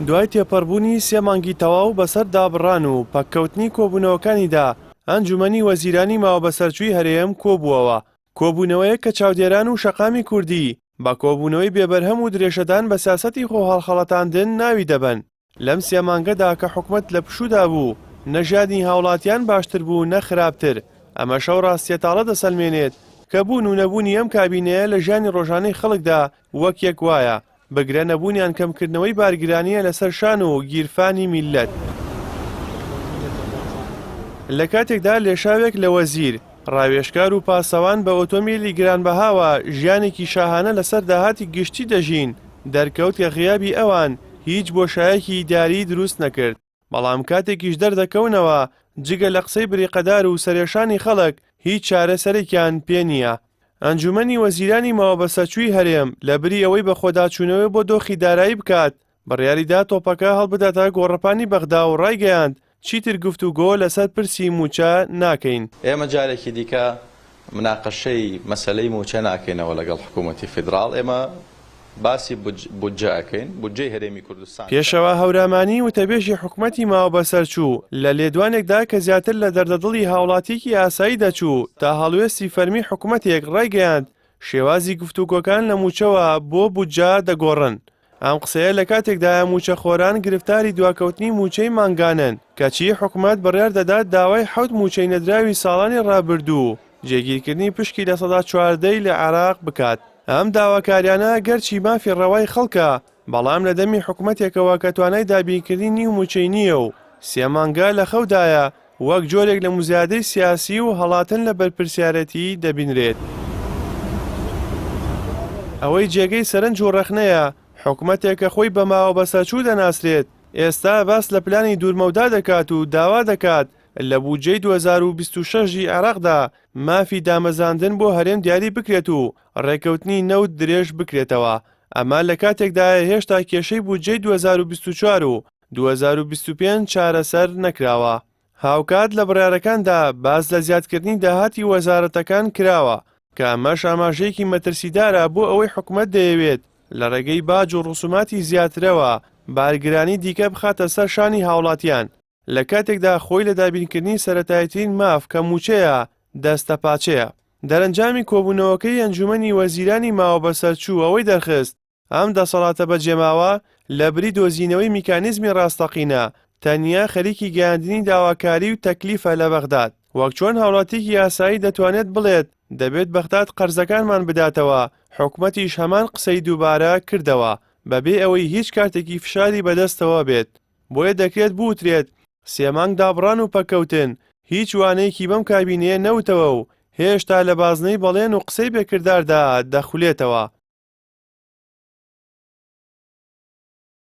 دوای تێپەڕبوونی 3 مانگی تەواو بەسەر دابڕان و پەککەوتنی کۆبوونەوەکانیدا ئەنجومەنی وەزیرانی ماوە بەسەرچووی هەرێم کۆبووەوە. کۆبوونەوەیە کە چاودێران و شەقامی کوردی بە کۆبوونەوەی بێبەرهەم و درێژەدان بە سیاسەتی خۆهەڵخەڵەتاندن ناوی دەبن. لەم 3 مانگەدا کە حکومەت لە پشوودا بوو نەژادی هاوڵاتیان باشتر بوو نە خراپتر. ئەمە شەو ڕاستیەتاڵە دەسەلمێنێت کە بوون و نەبوونی ئەم کابینەیە لە ژیانی ڕۆژانەی خەڵکدا وەک یەک وایە، بەگرە نەبوونیان کەمکردنەوەی بارگرانیە لەسەر شان و گیرفانی میلەت. لە کاتێکدا لێشاوێک لە وەزیر ڕاوێژکار و پاسەوان بە ئۆتۆمبیلی گرانبەهاوە ژیانێکی شاهانە لەسەر داهاتی گشتی دەژین دەرکەوت کە غیابی ئەوان هیچ بۆشایەکی ئیداری دروست نەکرد. بەڵام کاتێکیش دەردەکەونەوە جگە لە قسەی بریقەدار و سەرێشانی خەڵک هیچ چارەسەرێکیان پێ نییە. ئەنجومەنی وەزیرانی ماوەبەسەرچووی هەرێم لە بری ئەوەی بە خۆداچوونەوەی بۆ دۆخی دارایی بکات بڕیاریدا تۆپەکە هەڵبداتە گۆڕەپانی بەغدا و ڕایگەیاند چیتر گفتوگۆ لەسەر پرسی موچە ناکەین. ئێمە جارێکی دیکە مناقەشەی مەسەلەی موچە ناکەینەوە لەگەڵ حکوومەتی فیدراڵ. ئێمە باسی بودجە ئەکەین، بودجەی هەرێمی کوردستان. پێشەوە هەورامانی وتەبێژی حکوومەتی ماوەبەسەرچوو لە لێدوانێکدا کە زیاتر لە دەردەدڵی هاوڵاتیەکی ئاسایی دەچوو تا هەڵوێستی فەرمی حکوومەتێک ڕایگەیاند شێوازی گفتوگۆکان لە موچەوە بۆ بودجە دەگۆڕن. ئەم قسەیە لە کاتێکدایە موچە خۆران گرفتاری دواکەوتنی موچەی مانگانن کەچی حکوومەت بڕیار دەدات داوای 7 موچەی نەدراوی ساڵانی ڕابردوو جێگیرکردنی پشکی لە سەدا 14 لە عێراق بکات. ئەم داواکاریانە گەرچی مافی ڕەوای خەڵکە بەڵام لە دەمی حکوومەتێکەوە کە توانای دابینکردنی نیو موچەی نییە و 3 مانگە لە خەودایە وەک جۆرێک لە موزیادەی سیاسی و هەڵاتن لە بەرپرسیارەتی دەبینرێت. ئەوەی جێگەی سەرنج و ڕەخنەیە حکوومەتێک کە خۆی بە ماوەبەسەرچوو دەناسرێت ئێستا باس لە پلانی دوورمەودا دەکات و داوا دەکات لە بودجەی 2026 عێراقدا مافی دامەزاندن بۆ هەرێم دیاری بکرێت و ڕێکەوتنی نەوت درێژ بکرێتەوە. ئەمە لە کاتێکدایە هێشتا کێشەی بودجەی 2024 و 2025 چارەسەر نەکراوە. هاوکات لە بڕیارەکاندا باس لە زیادکردنی داهاتی وەزارەتەکان کراوە کە ئەمەش ئاماژەیەکی مەترسیدارە بۆ ئەوەی حکوومەت دەیەوێت لە ڕێگەی باج و ڕوسوماتی زیاترەوە بارگرانی دیکە بخاتە سەر شانی هاوڵاتیان لە کاتێکدا خۆی لە دابینکردنی سەرەتاییترین ماف کە موچەیە دەستە پاچەیە. دەرەنجامی کۆبوونەوەکەی ئەنجومەنی وەزیرانی ماوەبەسەرچوو ئەوەی دەرخست ئەم دەسەڵاتە بەجێماوە لە بری دۆزینەوەی میکانیزمی ڕاستەقینە تەنیا خەریکی گەیاندنی داواکاری و تەکلیفە لە بەغداد. وەک چۆن هاوڵاتیەکی یاسایی دەتوانێت بڵێت دەبێت بەغداد قەرزەکانمان بداتەوە، حکوومەتیش هەمان قسەی دووبارە کردەوە بەبێ ئەوەی هیچ کارتێکی فشاری بەدەستەوە بێت. بۆیە دەکرێت بوترێت 3 مانگ دابڕان و پەکەوتن هیچ وانەیەکی بەم کابینەیە نەوتەوە و هێشتا لە بازنەی بەڵێن و قسەی بێکرداردا دەخولێتەوە.